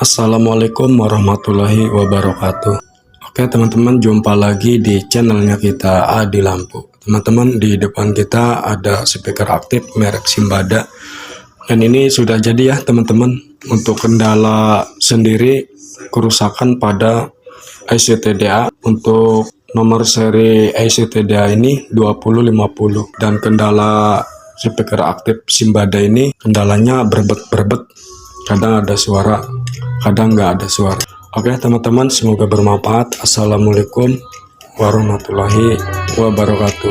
Assalamualaikum warahmatullahi wabarakatuh. Oke teman-teman, jumpa lagi di channelnya kita Adi Lampu. Teman-teman, di depan kita ada speaker aktif merek Simbada. Dan ini sudah jadi ya teman-teman. Untuk kendala sendiri, kerusakan pada IC TDA. Untuk nomor seri IC TDA ini 2050. Dan kendala speaker aktif Simbada ini, kendalanya berbet-berbet. Kadang ada suara, kadang nggak ada suara. Oke teman-teman, semoga bermanfaat. Assalamualaikum warahmatullahi wabarakatuh.